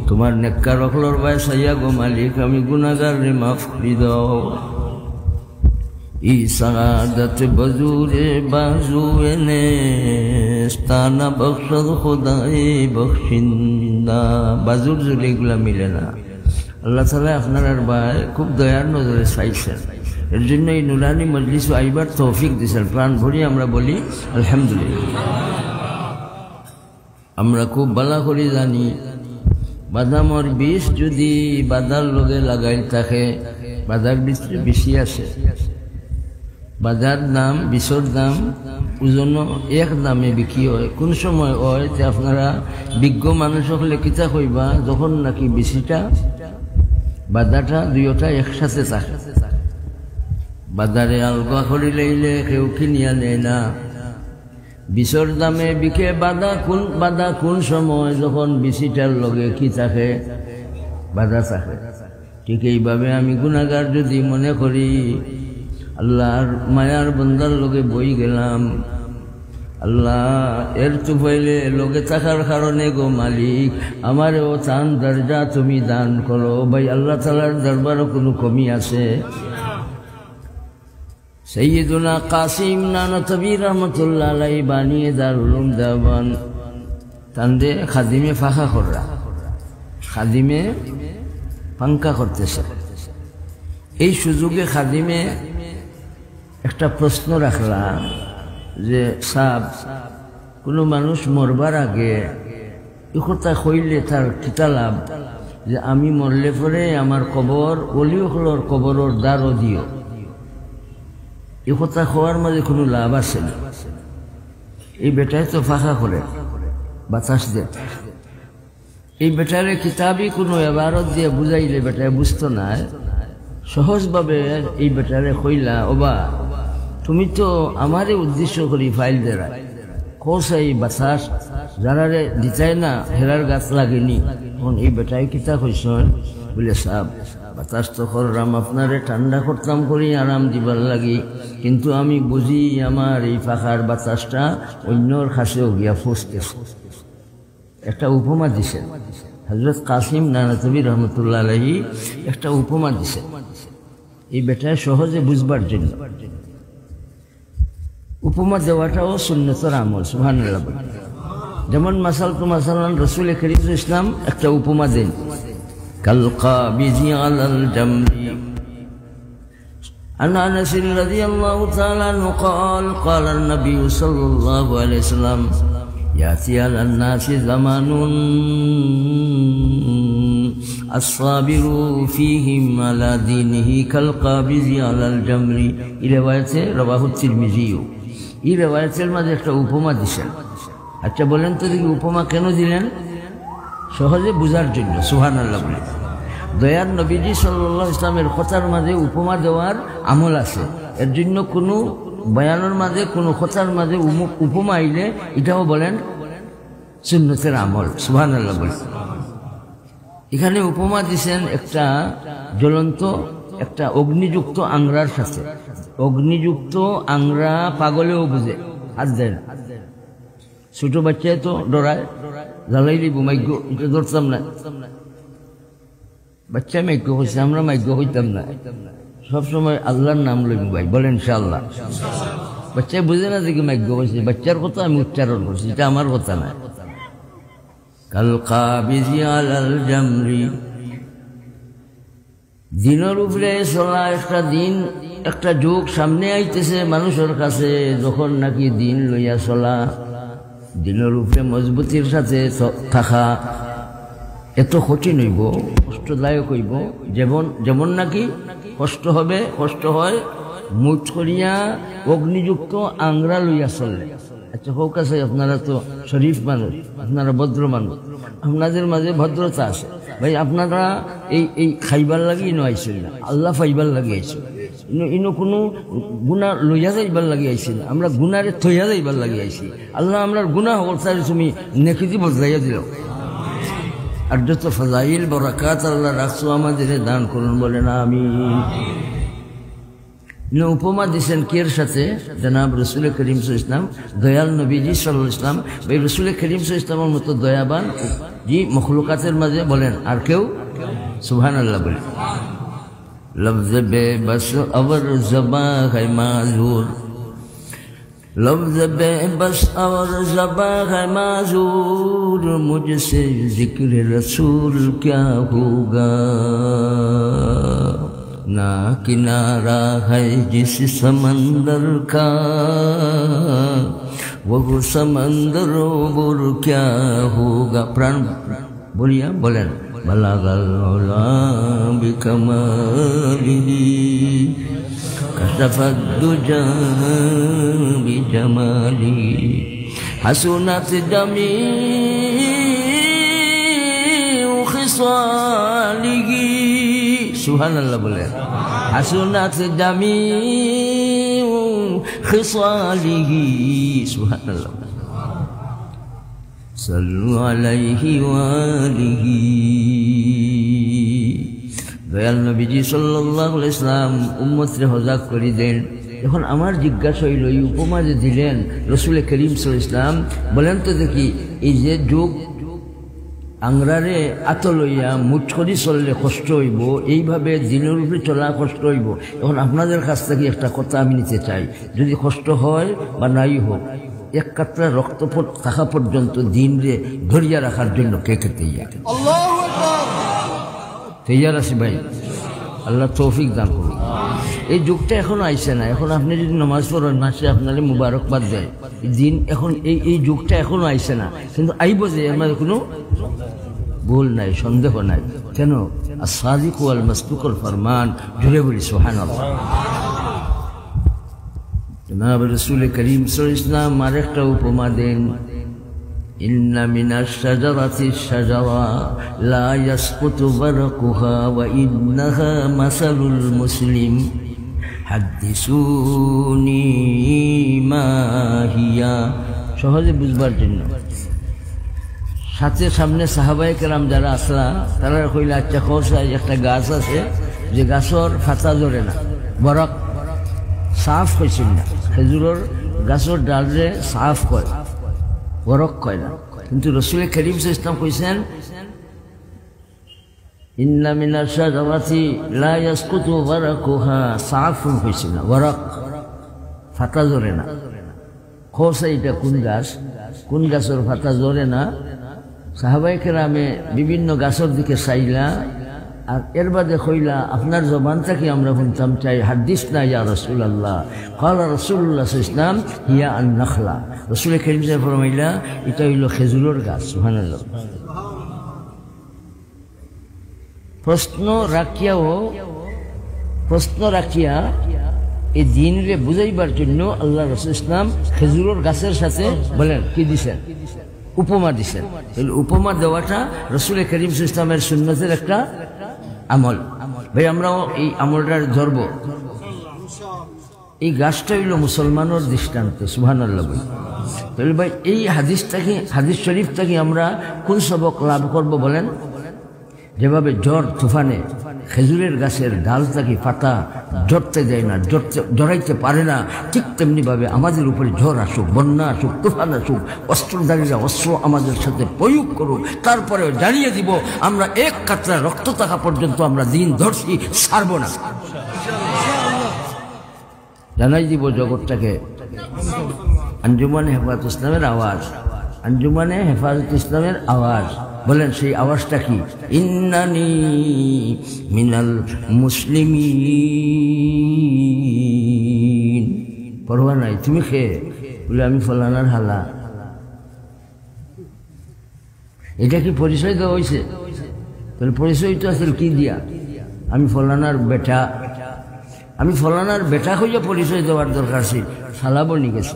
তোমার নেককার অখলর ভাই সাইয়া গো মালিক আমি গুনাহগার রে মাফ করে দাও ই সাআদত বজুরে বাজু এনে স্তানা বখশদ খোদাই বখশিন্দা বাজুর জুলে এগুলা মিলে না আল্লাহ তাআলা আপনার আর ভাই খুব দয়ার নজরে চাইছেন এর জন্য এই নুরানি মজলিস আইবার তৌফিক দিয়েছেন প্রাণ ভরি আমরা বলি আলহামদুলিল্লাহ আমরা খুব ভালো করে জানি বাদামর বিষ যদি বাদার লগে লাগাই থাকে বাদার ভিতরে বেশি আছে বাজার দাম বিষর দাম ওজন এক দামে বিক্রি হয় কোন সময় হয় যে আপনারা বিজ্ঞ মানুষ হলে কিতা কইবা যখন নাকি বেশিটা বাদাটা দুইটা একসাথে থাকে বাজারে আলগা করে লইলে কেউ কিনিয়া নেয় না বিষর দামে বিকে বাদা কোন সময় যখন বেশিটার লগে কি থাকে বাদা থাকে ঠিক এইভাবে আমি গুনাহগার যদি মনে করি আল্লাহর মায়ার বন্দার লগে বই গেলাম আল্লাহ এর তুফাইলে লগে থাকার কারণে গো মালিক আমারও চান দরজা তুমি দান করো ভাই আল্লাহ তাআলার দরবারও কোনো কমি আছে সৈয়দুনা কাসিম নানতবী রহমতুল্লাহ আলাইহি বানিয়ে দারুল উলুম দেওবন্দ তান্দে খাদিমে ফাঁকা কররা খাদিমে পাঙ্কা করতেছে এই সুযোগে খাদিমে একটা প্রশ্ন রাখলাম যে সাব কোনো মানুষ মরবার আগে এই কথা কইলে তার কিতা লাভ যে আমি মরলে পরে আমার কবর ওলি হলর কবরের দ্বারও দিও এই কথা খাওয়ার মাঝে কোনো লাভ আছে না এই বেটায় তো ফাঁকা করে বাতাস দেয় এই বেটারে কিতাবই কোনো এবারত দিয়ে বুঝাইলে বেটায় বুঝতো না সহজভাবে এই বেটারে কইলা ওবা তুমি তো আমারে উদ্দেশ্য করি ফাইল দেরা কোসাই বাতাস যারারে দিতাই না হেরার গাছ লাগেনি এখন এই বেটায় কিতা কইছেন বলে সাহেব বাতাস তো করলাম আপনারে ঠান্ডা করতাম করি আরাম দিবার লাগি কিন্তু আমি বুঝি আমার এই ফাঁকার বাতাসটা অন্যর কাছেও গিয়া ফুসতেছে একটা উপমা দিছেন হযরত কাসিম নানতবী রহমতুল্লাহ আলাইহি একটা উপমা দিছেন এই বেটায় সহজে বুঝবার জন্য উপমা দেওয়াটাও সুন্নতের আমল সুবহানাল্লাহ যেমন মাসালান রাসূল করিম ইসলাম একটা উপমা দেন কাল কাবিজি আলাল জামরি عن انس رضي الله تعالى عنه قال النبي صلى الله عليه وسلم ياتي على الناس زمان الصابر فيهم على دينه كالقابض على الجمر এই রওয়ায়াতে রাওয়াহু তিরমিজি এই রওয়ায়াতের মধ্যে একটা উপমা দিয়েছেন আচ্ছা বলেন তো দেখি উপমা কেন দিলেন সহজে বুঝার জন্য সুবহানাল্লাহ বলে দয়ার নবীজি সাল্লাল্লাহু আলাইহি ওয়াসাল্লামের কথার মাঝে উপমা দেওয়ার আমল আছে এর জন্য কোনো বয়ানের মাঝে কোনো কথার মাঝে উপমা আইলে এটাও বলেন সুন্নতের আমল সুবহানাল্লাহ বলে এখানে উপমা দিয়েছেন একটা জ্বলন্ত একটা অগ্নিযুক্ত আংরার সাথে অগ্নিযুক্ত আংরা পাগলেও বুঝে হাত দেয় না ছোট বাচ্চায় তো ডরায় জ্বালাই দিব মাইগ্য এটা ধরতাম না বাচ্চা মাইগ্য হয়েছে আমরা মাইগ্য হইতাম না সবসময় আল্লাহর নাম লইব ভাই বলেন ইনশাআল্লাহ বাচ্চা বুঝে না দেখি মাইগ্য হয়েছে বাচ্চার কথা আমি উচ্চারণ করছি এটা আমার কথা না কাল কাবিজি আলাল জামরি দিনের উপরে চলা একটা দিন একটা যুগ সামনে আইতেছে মানুষের কাছে যখন নাকি দিন লইয়া চলা দিনের উপরে মজবুতির সাথে থাকা এত কঠিন হইব কষ্টদায়ক হইব যেমন নাকি কষ্ট হয় মুঠ করিয়া অগ্নিযুক্ত আংরা লইয়া চললে আচ্ছা হোক আছে আপনারা তো শরীফ মানুষ আপনারা ভদ্র মানুষ আপনাদের মাঝে ভদ্রতা আছে ভাই আপনারা এই খাইবার লাগি আইছেন না আল্লাহ ফাইবার লাগি আইছেন ইনো কোনো গুণা লইয়া যাইবার লাগি আইছি না আমরা গুণারে থইয়া যাইবার লাগি আইছি আল্লাহ আমরা গুণা হওয়ার তুমি নেকিতি বদলাইয়া দিল আর যত ফাজাইল বরাকাত আল্লাহ রাখছো আমাদের দান করুন বলে না আমি উপমা দিচ্ছেন কের সাথে? জনাব রসুল করিম সাল্লাল্লাহু আলাইহি ওয়াসাল্লাম, দয়াল নবীজি সাল্লাল্লাহু আলাইহি ওয়াসাল্লাম। এই রসুল করিম সাল্লাল্লাহু আলাইহি ওয়াসাল্লামের মতো দয়াবান জি মখলুকাতের মাঝে বলেন আর কেউ? সুবহানাল্লাহ বলে। লফজ বেবস অবর জবাঁ है माजूर, लफ्ज़ बेबस और ज़बां है माजूर, मुझसे जिक्र रसूल क्या होगा। ना किनारा है जिस समंदर का, वो समंदर और क्या होगा। प्राण बोलिया बोलें बलागल मौला बिकमालिही, कशफत दुजा बिजमालिही, हसनत जमीउ खिसालिही। सुभानअल्लाह बोले। हसनत जमीउ खिसालिही। सुभानअल्लाह। सल्लु अलैहि वालिही। দয়াল নবীজি সাল্লাল্লাহু আলাইহি ওয়াসাল্লাম উম্মতরে হজাক করে দেন। এখন আমার জিজ্ঞাসা হইল, এই উপমা যে দিলেন রসুল করিম সাল্লাল্লাহু আলাইহি ওয়াসাল্লাম, বলেন তো দেখি এই যে যুগ আংরারে আত লইয়া মুঠ করি চললে কষ্ট হইব, এইভাবে দিনের উপরে চলা কষ্ট হইব। এখন আপনাদের কাছ থেকে একটা কথা আমি নিতে চাই, যদি কষ্ট হয় বা নাই হোক, এক কাতরা রক্ত থাকা পর্যন্ত দিনরে ধরিয়া রাখার জন্য কে কে তৈয়ার? তৈয়ার আছে ভাই? আল্লাহ তৌফিক দান করুন। এই যুগটা এখনো আইসে না। এখন আপনি যদি নামাজ পড়েন, মাসে আপনারে মুবারকবাদ দেয়। দিন এখন এই যুগটা এখনো আইসে না, কিন্তু আইব যে এর মধ্যে কোনো ভুল নাই, সন্দেহ নাই। কেন? as-সাদিক ওয়াল মাসদুকুল ফরমান। জুড়ে বলি সুবহানাল্লাহ। জনাব রাসূল করিম সাল্লাল্লাহু আলাইহি ওয়াসাল্লাম আরেকটা উপমা দেন, ইন্না মিনাশ শাজারাতিশ শাজারা লা ইয়াসকুতু বারকুহা ওয়া ইন্নাহা মাসালুল মুসলিম হাদিসুনি মা হিয়া। সহজে বুঝবার জন্য সাথে সামনে সাহাবায়ে কেরাম যারা আসলা, তারা কইলা আচ্ছা খোসায় একটা গাছ আছে যে গাছর ফাতা ধরে না, বরক সাফ হয়েছিল না। খেজুরের গাছের ডালরে সাফ কয়, বরক কয় না। কিন্তু রসুল করিম সাল্লাল্লাহু আলাইহি ওয়াসাল্লাম কইছেন ইন্না মিনাশ শাজারাতি লা ইয়াসকুতু বারাকুহা, সাফুন হয়েছিল না, বরক ফাতা ধরে না। খোসা এটা কোন গাছ, কোন গাছের ফাতা ধরে না? সাহাবায়ে কেরামে বিভিন্ন গাছের দিকে চাইলা, আর এর বাদে কইলা আপনার জবানটা কি আমরা শুনতাম চাই, হাদিস না ইয়া রাসূলুল্লাহ। ক্বালা রাসূলুল্লাহ সাল্লাল্লাহু আলাইহি ওয়াসাল্লাম হিয়া আন-নাখলা। রাসূল কারীম সাল্লাল্লাহু আলাইহি ওয়াসাল্লাম ফরমাইলা এটা হইল খেজুরের গাছ। সুবহানাল্লাহ। প্রশ্ন রাখিয়া এই দিনরে বুঝাইবার জন্য আল্লাহ রাসূল ইসলাম খেজুরের গাছের সাথে বলেন কি দিছেন? উপমা দিছেন। উপমা দেওয়াটা রাসূল কারীম সাল্লাল্লাহু আলাইহি ওয়াসাল্লামের সুন্নতের একটা আমল। ভাই আমরাও এই আমলটার ধরব। এই গাছটা হইল মুসলমানের দৃষ্টান্ত। সুবহানাল্লাহ। তাহলে ভাই এই হাদিস শরীফটাকে আমরা কোন সবক লাভ করব বলেন? যেভাবে ঝড় তুফানে খেজুরের গাছের ডালটাকে পাতা জড়তে দেয় না, জড়াইতে পারে না, ঠিক তেমনি ভাবে আমাদের উপরে ঝড় আসুক, বন্যা আসুক, তুফান আসুক, অস্ত্রধারীরা অস্ত্র আমাদের সাথে প্রয়োগ করুক, তারপরেও জানিয়ে দিব আমরা এক কাতরা রক্ত থাকা পর্যন্ত আমরা দিন ধরছি, ছাড়ব না। জানাই দিব জগৎটাকে। আঞ্জুমানে হেফাজত ইসলামের আওয়াজ, আঞ্জুমানে হেফাজত ইসলামের আওয়াজ। বলেন সেই আওয়াজটা কি? ইন্নানি মিনাল মুসলিমিন। পরোয়া নাই, তুমি খেয়ে বলে আমি ফলানার হালা। এটা কি পরিচয় দেওয়া হয়েছে? তাহলে পরিচয় তো আসলে কি দিয়া? আমি ফলানার বেটা। আমি ফলানার বেটা হইয়া পরিচয় দেওয়ার দরকার ছিল, সালা বনি গেছে।